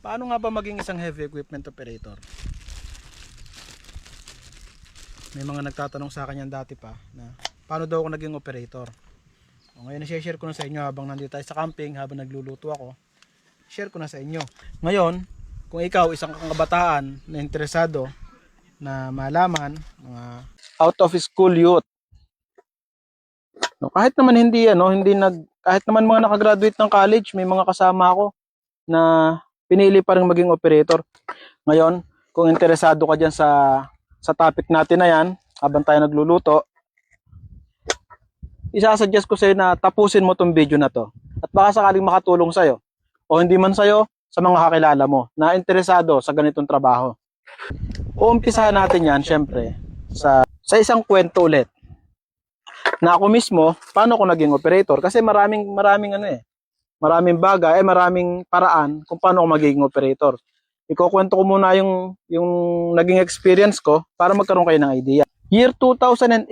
Paano nga ba maging isang heavy equipment operator? May mga nagtatanong sa akin yan dati pa na paano daw ako naging operator. O ngayon i-share ko na sa inyo habang nandito tayo sa camping, habang nagluluto ako. Share ko na sa inyo. Ngayon, kung ikaw isang kabataan na interesado na malaman mga out of school youth. No, kahit naman kahit naman mga nakagraduate ng college, may mga kasama ako na pinili pa rin maging operator. Ngayon, kung interesado ka dyan sa topic natin na yan, habang tayo nagluluto, isasuggest ko sa'yo na tapusin mo tong video na to. At baka sakaling makatulong sa'yo. O hindi man sa'yo, sa mga kakilala mo na interesado sa ganitong trabaho. Uumpisahan natin yan, syempre, sa isang kwento ulit. Na ako mismo, paano ako naging operator? Kasi maraming bagay, maraming paraan kung paano ako magiging operator. Ikukwento ko muna yung naging experience ko para magkaroon kayo ng idea. Year 2008,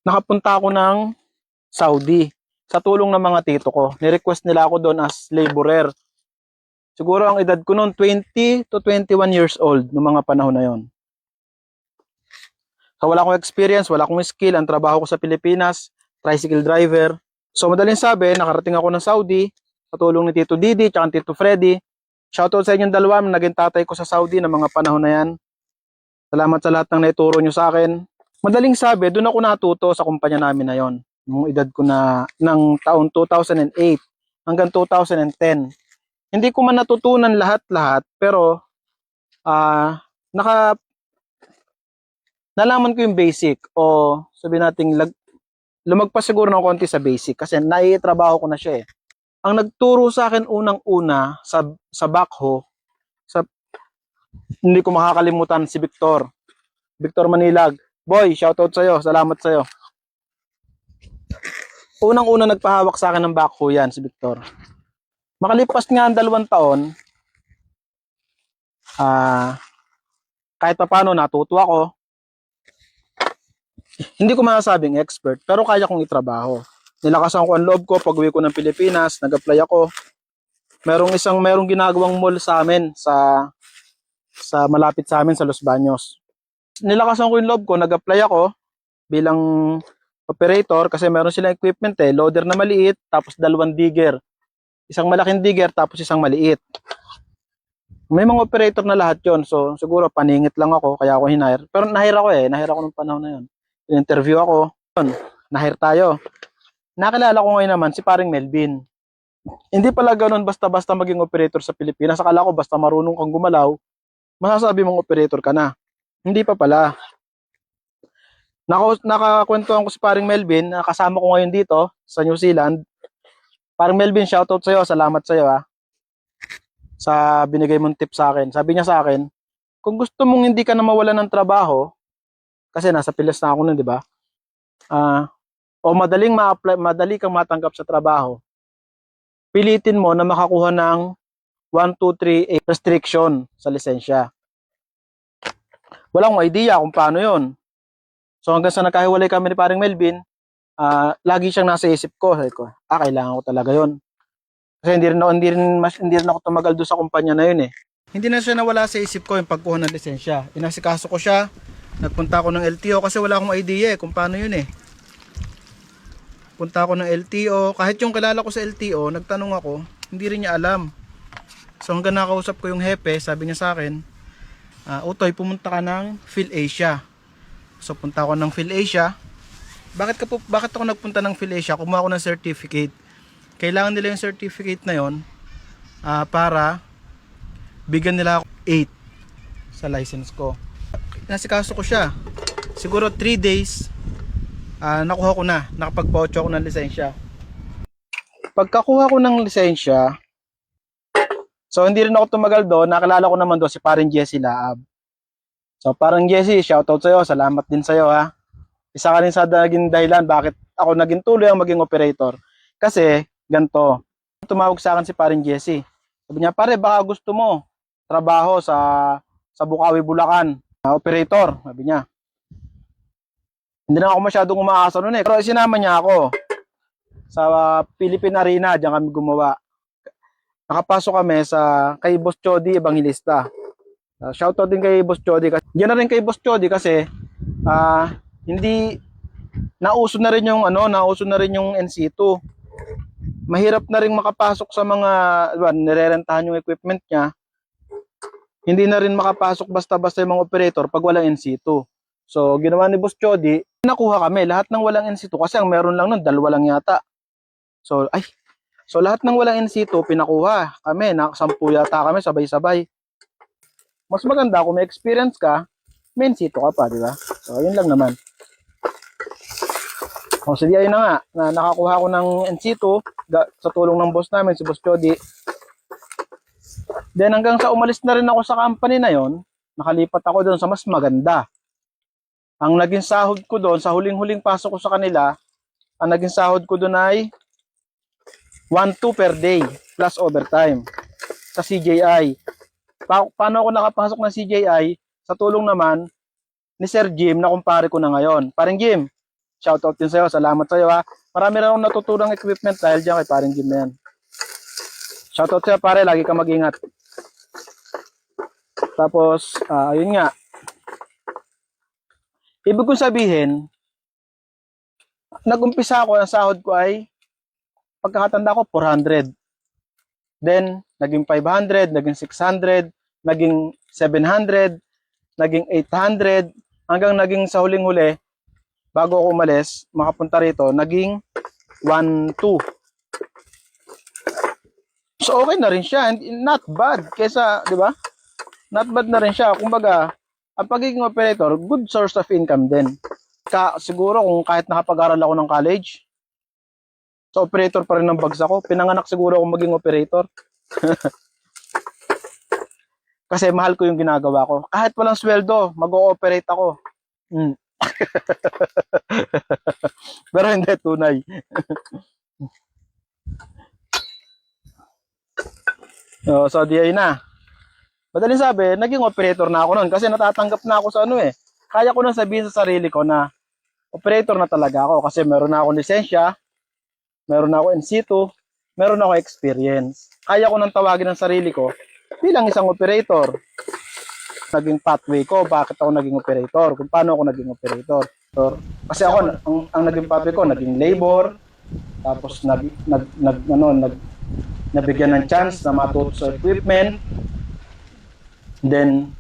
nakapunta ako ng Saudi sa tulong ng mga tito ko. Ni-request nila ako doon as laborer. Siguro ang edad ko noon 20 to 21 years old noong mga panahon na yon. So wala akong experience, wala akong skill. Ang trabaho ko sa Pilipinas, tricycle driver. So madaling sabi, nakarating ako ng Saudi sa tulong ni Tito Didi at Tito Freddy. Shoutout sa inyong dalawa, naging tatay ko sa Saudi ng mga panahon na yan. Salamat sa lahat ng naituro nyo sa akin. Madaling sabi, doon ako natuto sa kumpanya namin na yon. Nung edad ko na ng taon 2008 hanggang 2010. Hindi ko man natutunan lahat-lahat, pero nalaman ko yung basic, o sabihin natin lumagpas siguro ng konti sa basic kasi naitrabaho ko na siya eh. Ang nagturo sa akin unang-una sa backhoe, hindi ko makakalimutan si Victor Manilag. Boy, shoutout sa'yo, salamat sa'yo. Unang-una nagpahawak sa akin ng backhoe yan, si Victor. Makalipas nga ang 2 taon, kahit pa paano natuto ako. Hindi ko masasabing expert, pero kaya kong itrabaho. Nilakasan ko ang loob ko pag uwi ko ng Pilipinas, nag-apply ako. Merong ginagawang mall sa amin, sa malapit sa amin sa Los Baños. Nilakasan ko yung loob ko, nag-apply ako bilang operator kasi meron silang equipment loader na maliit, tapos 2 digger. Isang malaking digger, tapos isang maliit. May mga operator na lahat yon, so siguro paningit lang ako, kaya ako hinire. Pero nahire ako nung panahon na yon. In-interview ako, nahire tayo. Nakilala ko ngayon naman si paring Melvin. Hindi pala ganoon basta-basta maging operator sa Pilipinas. Akala ko basta marunong kang gumalaw, masasabi mong operator ka na. Hindi pa pala. Nakakwentuhan ko si paring Melvin, kasama ko ngayon dito sa New Zealand. Paring Melvin, shoutout sa'yo, salamat sa'yo sa binigay mong tip sa akin. Sabi niya sa akin, kung gusto mong hindi ka na mawalan ng trabaho, kasi nasa Pilas na ako nun, di ba? O madali kang matanggap sa trabaho, pilitin mo na makakuha ng 1, 2, 3 restriction sa lisensya. Walang idea kung paano yon. So hanggang sa nagkahiwalay kami ni paring Melvin, lagi siyang nasa isip ko. Sabi ko, kailangan ko talaga yon. Kasi hindi rin ako tumagal doon sa kumpanya na yun eh. Hindi na siya nawala sa isip ko yung pagkuha ng lisensya. Inasikaso ko siya, nagpunta ako ng LTO kasi wala akong idea kung paano yun eh. Punta ako ng LTO, kahit yung kilala ko sa LTO, nagtanong ako, hindi rin niya alam. So hanggang nakausap ko yung hepe, sabi niya sa akin, Utoy, pumunta ka ng PhilAsia. So punta ako ng PhilAsia. Bakit ako nagpunta ng PhilAsia? Kumuha ako ng certificate. Kailangan nila yung certificate na yon para bigyan nila ako 8 sa license ko. Nasikaso ko siya. Siguro 3 days, nakuha ko na. Nakapagpa-8 ako ng lisensya. Pagkakuha ko ng lisensya, so hindi rin ako tumagal doon. Nakilala ko naman doon si paring Jesse Laab. So paring Jesse, shoutout sa'yo. Salamat din sa'yo ha. Isa ka rin sa naging dahilan bakit ako naging tuloy ang maging operator. Kasi ganito, tumawag sa akin si paring Jesse. Sabi niya, pare, baka gusto mo trabaho sa Bukawi, Bulacan, operator, sabi niya. Hindi na ako masyadong umaasa noon eh, pero sinama niya ako. Sa Philippine Arena, diyan kami gumawa. Nakapasok kami sa kay Boss Chody Evangelista. Shoutout din kay Boss Chody kasi diyan na rin kay Boss Chody kasi hindi nauso na rin yung nauso na rin yung NC2. Mahirap na rin makapasok sa mga nirerentahan yung equipment niya. Hindi na rin makapasok basta-basta yung mga operator pag walang NC2. So, ginawa ni Boss Chody, nakuha kami lahat ng walang NC2 kasi ang meron lang nun, dalawa lang yata. So lahat ng walang NC2 pinakuha kami, nakasampu yata kami sabay-sabay. Mas maganda kung may experience ka, may NC2 ka pa, di ba? So, yun lang naman. O, sige, ayun na nga, na nakakuha ko ng NC2 sa tulong ng boss namin, si Boss Chody. Then hanggang sa umalis na rin ako sa company na yon, nakalipat ako doon sa mas maganda. Ang naging sahod ko doon, sa huling-huling pasok ko sa kanila, ang naging sahod ko doon ay 1,200 per day plus overtime sa CJI. Paano ako nakapasok ng CJI? Sa tulong naman ni Sir Jim na kumpare ko na ngayon. Paring Jim, shoutout din sa'yo. Salamat sa'yo ha. Marami rin akong natutulong equipment dahil dyan kay paring Jim na yan. Shoutout sa'yo pare, lagi ka mag-ingat. Tapos, ayun nga. Ibig kong sabihin, nag-umpisa ako, ang sahod ko ay pagkakatanda ko 400. Then, naging 500, naging 600, naging 700, naging 800, hanggang naging sa huling-huli, bago ako umalis, makapunta rito, naging 1,200. So, okay na rin siya. And not bad. Kesa, di ba? Not bad na rin siya. Kumbaga, ang pagiging operator, good source of income din. Siguro kung kahit nakapag-aral ako ng college, so operator pa rin ng bagsak ko. Pinanganak siguro akong maging operator. Kasi mahal ko yung ginagawa ko. Kahit walang sweldo, mag-ooperate ako. Pero hindi tunay. So di ayun na. Madaling sabi, naging operator na ako noon kasi natatanggap na ako sa Kaya ko nang sabihin sa sarili ko na operator na talaga ako kasi meron na akong lisensya, meron na ako NC2, meron na ako experience. Kaya ko nang tawagin ang sarili ko bilang isang operator. Naging pathway ko, bakit ako naging operator, kung paano ako naging operator. Kasi ako, ang naging pathway ko, naging labor, tapos nabigyan ng chance na matuto sa equipment. Then,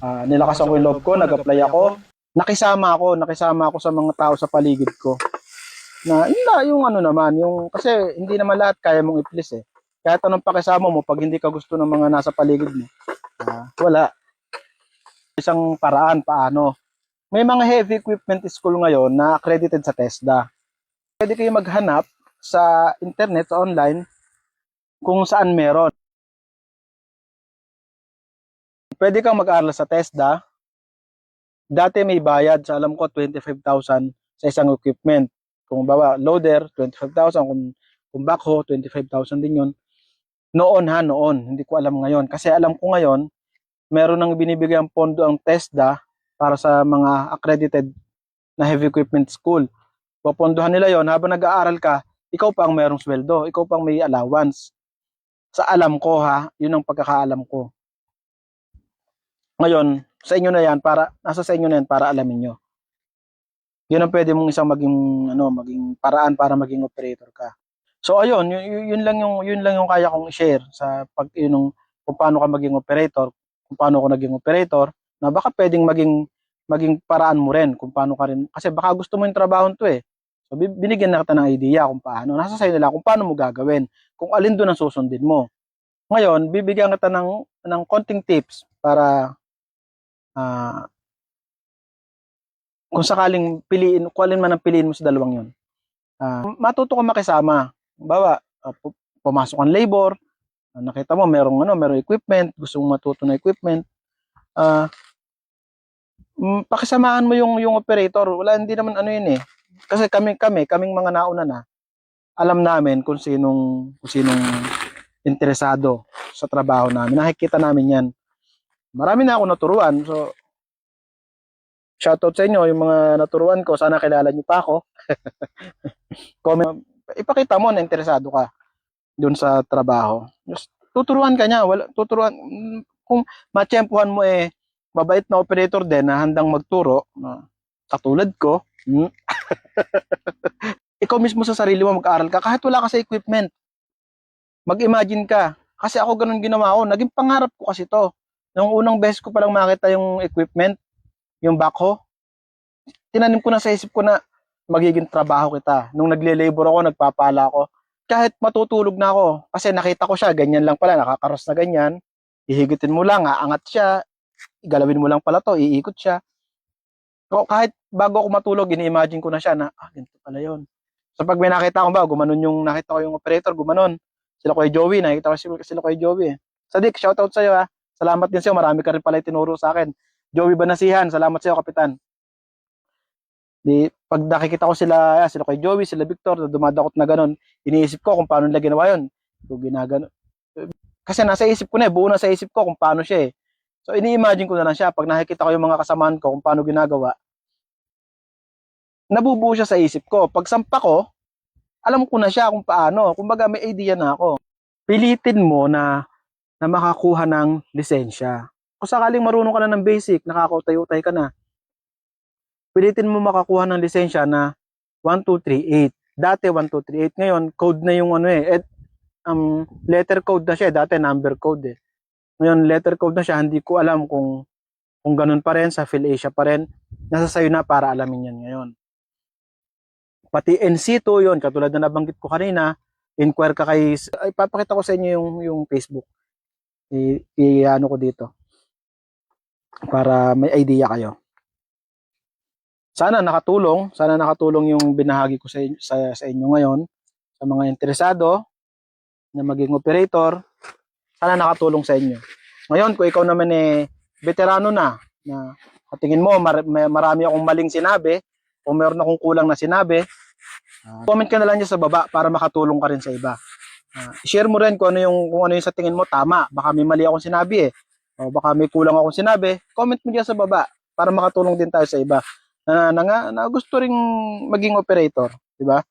nilakasan ko yung loob ko, nag-apply ako. Nakisama ako sa mga tao sa paligid ko. Na yung kasi hindi naman lahat kaya mong i-please eh. Kahit anong pakisama mo, pag hindi ka gusto ng mga nasa paligid mo, wala. Isang paraan paano. May mga heavy equipment school ngayon na accredited sa TESDA. Pwede kayo maghanap sa internet, sa online, kung saan meron. Pwede kang mag-aral sa TESDA. Dati may bayad, sa alam ko, 25,000 sa isang equipment. Kung bawa, loader, 25,000. Kung backhoe, 25,000 din yun. Noon. Hindi ko alam ngayon. Kasi alam ko ngayon, meron nang binibigay ang pondo ang TESDA para sa mga accredited na heavy equipment school. Popondohan nila yon habang nag-aaral ka, ikaw pa ang merong sweldo, ikaw pang may allowance. Sa alam ko yun ang pagkakaalam ko. Ngayon, sa inyo na yan nasa sa inyo na yan para alamin nyo. Yun ang pwede mong isang maging paraan para maging operator ka. So ayun, yun lang yung kaya kong i-share sa kung paano ka maging operator, kung paano ako naging operator, na baka pwedeng maging paraan mo rin kung paano ka rin, kasi baka gusto mo yung trabaho to eh. So binigyan na kita ng idea kung paano, nasa sa'yo nila kung paano mo gagawin, kung alin doon ang susundin mo. Ngayon, bibigyan kita ng konting tips para kung sakaling kung alin man ang piliin mo sa dalawang yun. Matuto ka makisama. Bawa, pumasok ang labor, nakita mo merong equipment, gusto mong matuto na equipment, pakisamahan mo yung operator. Wala, hindi naman yun eh. Kasi kaming mga nauna na, alam namin kung sinong interesado sa trabaho namin. Nakikita namin yan. Marami na ako naturuan. So, shoutout sa inyo, yung mga naturuan ko. Sana kilala niyo pa ako. Comment, ipakita mo na interesado ka doon sa trabaho. Just tuturuan ka niya, wala tuturuan kung matsyempuhan mo mabait na operator din na handang magturo, na katulad ko. Ikaw mismo sa sarili mo mag-aral ka kahit wala ka sa equipment. Mag-imagine ka. Kasi ako ganun ginawa ko. Naging pangarap ko kasi to. Nung unang beses ko palang makita yung equipment, yung backhoe, tinanim ko na sa isip ko na magiging trabaho kita. Nung nagle-labor ako, nagpapala ako, kahit matutulog na ako, kasi nakita ko siya, ganyan lang pala, nakakaros na ganyan, ihigutin mo lang, aangat siya, galawin mo lang pala to, iikot siya. So, kahit bago ako matulog, ini-imagine ko na siya na, ganito pala yun. So pag may nakita ko ba, gumanon yung, nakita ko yung operator, gumanon. Sila Kuya Joey, nakita ko sila Kuya Joey. Sadik, shoutout sa'yo ha. Salamat din sa'yo, marami ka rin pala tinuro sa akin. Joey Banasihan, salamat sa'yo kapitan. Di, pag nakikita ko sila Kuya Joey, sila Victor, na dumadakot na ganun, iniisip ko kung paano nila ginawa yun. So, ginagano. Kasi nasa isip ko na buo na sa isip ko kung paano siya So, ini-imagine ko na lang siya. Pag nakikita ko yung mga kasamaan ko kung paano ginagawa, nabubuo siya sa isip ko. Pag sampa ko, alam ko na siya kung paano. Kumbaga, may idea na ako. Pilitin mo na makakuha ng lisensya. Kung sakaling marunong ka na ng basic, nakakautay-utay ka na, pilitin mo makakuha ng lisensya na 1238. Dati 1238, ngayon code na yung letter code na siya, dati number code Ngayon letter code na siya, hindi ko alam kung ganun pa rin sa PhilAsia pa rin. Nasa sayo na para alamin yan ngayon. Pati NC2 yun, katulad na nabanggit ko kanina, inquire ka kay, papakita ko sa inyo yung Facebook. Ano ko dito para may idea kayo. Sana nakatulong yung binahagi ko sa inyo ngayon. Sa mga interesado na maging operator, sana nakatulong sa inyo. Ngayon, kung ikaw naman veterano na tingin mo marami akong maling sinabi, o meron akong kulang na sinabi, comment ka na lang dyan sa baba para makatulong ka rin sa iba. Share mo rin kung ano yung sa tingin mo tama. Baka may mali akong sinabi o baka may kulang akong sinabi, comment mo dyan sa baba para makatulong din tayo sa iba na gusto ring maging operator, di ba?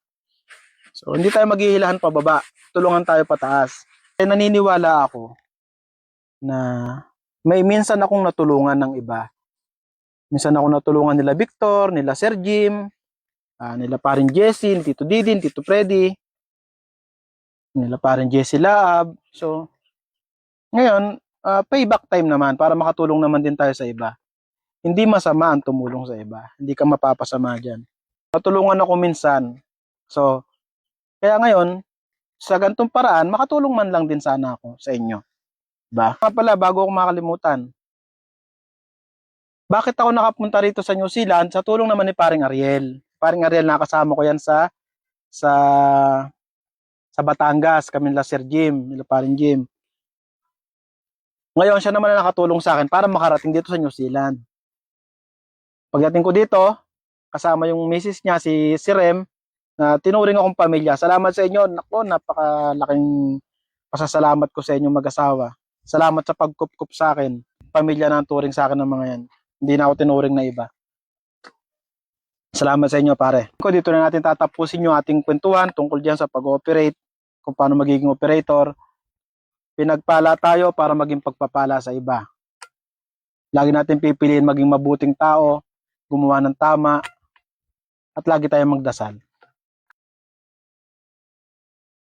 So hindi tayo maghihilahan pababa, tulungan tayo pataas. Naniniwala ako na may minsan akong natulungan ng iba. Minsan ako natulungan nila Victor, nila Sir Jim, nila paring Jesse, Tito Didin, Tito Freddy, nila paring Jesse Laab. So ngayon, payback time naman para makatulong naman din tayo sa iba. Hindi masama ang tumulong sa iba. Hindi ka mapapasama dyan. Natulungan ako minsan. So, kaya ngayon, sa ganitong paraan, makatulong man lang din sana ako sa inyo. Diba? Nga pala, bago ako makalimutan, bakit ako nakapunta rito sa New Zealand? Sa tulong naman ni paring Ariel. Paring Ariel, nakasama ko yan sa Batangas. Kami nila Sir Jim, nila paring Jim. Ngayon, siya naman na nakatulong sa akin para makarating dito sa New Zealand. Pagdating ko dito, kasama yung misis niya, si Rem, na tinuring akong pamilya. Salamat sa inyo. Nako, napakalaking pasasalamat ko sa inyong mag-asawa. Salamat sa pagkup-kup sa akin. Pamilya na ang turing sa akin ng mga yan. Hindi na ako tinuring na iba. Salamat sa inyo, pare. Dito na natin tatapusin yung ating kwentuhan tungkol dyan sa pag-ooperate, kung paano magiging operator. Pinagpala tayo para maging pagpapala sa iba. Lagi natin pipiliin maging mabuting tao, gumawa ng tama, at lagi tayong magdasal.